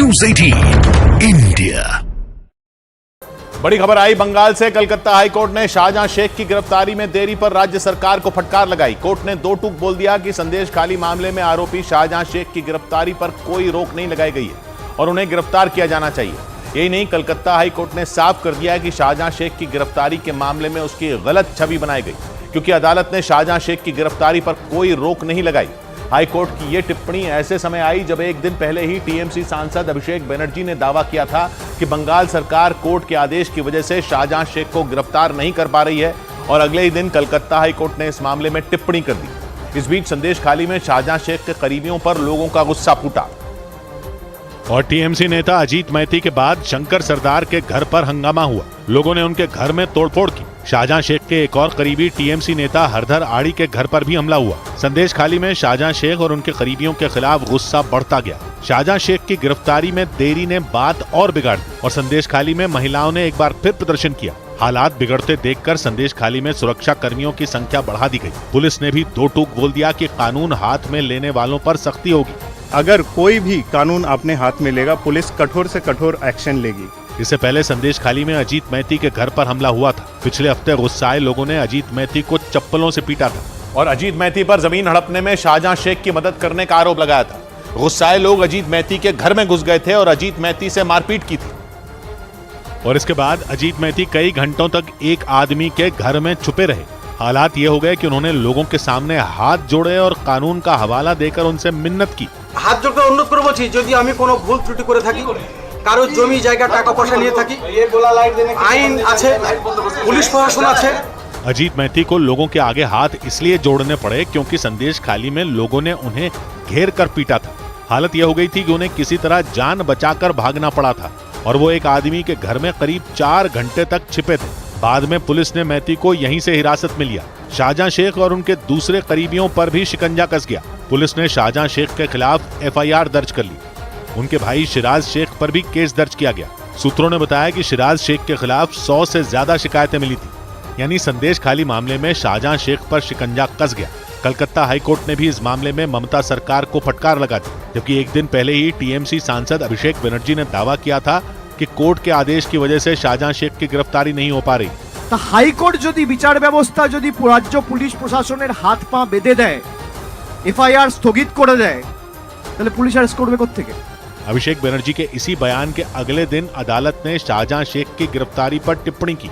News 18 India. बड़ी खबर आई बंगाल से। कलकत्ता हाईकोर्ट ने शाहजहां शेख की गिरफ्तारी में देरी पर राज्य सरकार को फटकार लगाई। कोर्ट ने दो टूक बोल दिया कि संदेश खाली मामले में आरोपी शाहजहां शेख की गिरफ्तारी पर कोई रोक नहीं लगाई गई है और उन्हें गिरफ्तार किया जाना चाहिए। यही नहीं, कलकत्ता हाईकोर्ट ने साफ कर दिया है कि शाहजहां शेख की गिरफ्तारी के मामले में उसकी गलत छवि बनाई गई, क्योंकि अदालत ने शाहजहां शेख की गिरफ्तारी पर कोई रोक नहीं लगाई। हाईकोर्ट की यह टिप्पणी ऐसे समय आई जब एक दिन पहले ही टीएमसी सांसद अभिषेक बनर्जी ने दावा किया था कि बंगाल सरकार कोर्ट के आदेश की वजह से शाहजहां शेख को गिरफ्तार नहीं कर पा रही है, और अगले ही दिन कलकत्ता हाईकोर्ट ने इस मामले में टिप्पणी कर दी। इस बीच संदेश खाली में शाहजहां शेख के करीबियों पर लोगों का गुस्सा फूटा और टीएमसी नेता अजीत मैती के बाद शंकर सरदार के घर पर हंगामा हुआ। लोगों ने उनके घर में तोड़फोड़ की। शाहजहां शेख के एक और करीबी टीएमसी नेता हरधर आड़ी के घर पर भी हमला हुआ। संदेश खाली में शाहजहां शेख और उनके करीबियों के खिलाफ गुस्सा बढ़ता गया। शाहजहां शेख की गिरफ्तारी में देरी ने बात और बिगाड़ दी और संदेश खाली में महिलाओं ने एक बार फिर प्रदर्शन किया। हालात बिगड़ते देखकर संदेश खाली में सुरक्षा कर्मियों की संख्या बढ़ा दी गई। पुलिस ने भी दो टूक बोल दिया कि कानून हाथ में लेने वालों पर सख्ती होगी। अगर कोई भी कानून अपने हाथ में लेगा, पुलिस कठोर से कठोर एक्शन लेगी। इससे पहले संदेश खाली में अजीत मैती के घर पर हमला हुआ था। पिछले हफ्ते गुस्साए लोगों ने अजीत मैती को चप्पलों से पीटा था और अजीत मैती पर जमीन हड़पने में शाहजहां शेख की मदद करने का आरोप लगाया था। गुस्साए लोग अजीत मैती के घर में घुस गए थे और अजीत मैती से मारपीट की थी। और इसके बाद अजीत मैती कई घंटों तक एक आदमी के घर में छुपे रहे। हालात ये हो गए कि उन्होंने लोगों के सामने हाथ जोड़े और कानून का हवाला देकर उनसे मिन्नत की। हाथ जोड़ कर अनुरोध করে বলছি, যদি আমি কোনো ভুল ত্রুটি করে থাকি, কারো জমি জায়গা টাকা পয়সা নিয়ে থাকি, আইন আছে, পুলিশ প্রশাসন আছে। अजीत मैती को लोगों के आगे हाथ इसलिए जोड़ने पड़े क्योंकि संदेश खाली में लोगों ने उन्हें घेर कर पीटा था। हालत यह हो गई थी कि उन्हें किसी तरह जान बचाकर भागना पड़ा था और वो एक आदमी के घर में करीब 4 घंटे तक छिपे थे। बाद में पुलिस ने मैती को यहीं से हिरासत में लिया। शाहजहां शेख और उनके दूसरे करीबियों पर भी शिकंजा कस गया। पुलिस ने शाहजहां शेख के खिलाफ एफआईआर दर्ज कर ली। उनके भाई शिराज शेख पर भी केस दर्ज किया गया। सूत्रों ने बताया कि शिराज शेख के खिलाफ 100 से ज्यादा शिकायतें मिली थी। यानी संदेश खाली मामले में शाहजहां शेख पर शिकंजा कस गया। कलकत्ता हाईकोर्ट ने भी इस मामले में ममता सरकार को फटकार लगा दी, जबकि एक दिन पहले ही टीएमसी सांसद अभिषेक बनर्जी ने दावा किया था कि कोर्ट के आदेश की वजह से शाहजहां शेख की गिरफ्तारी नहीं हो पा रही। তা হাইকোর্ট যদি বিচার ব্যবস্থা যদি রাজ্য পুলিশ প্রশাসনের হাত পা বেঁধে দেয়, এফআইআর স্থগিত করে দেয়, তাহলে পুলিশ অ্যারেস্ট করবে কোত্থেকে? अभिषेक बनर्जी के इसी बयान के अगले दिन अदालत ने शाहजहां शेख की गिरफ्तारी पर टिप्पणी की।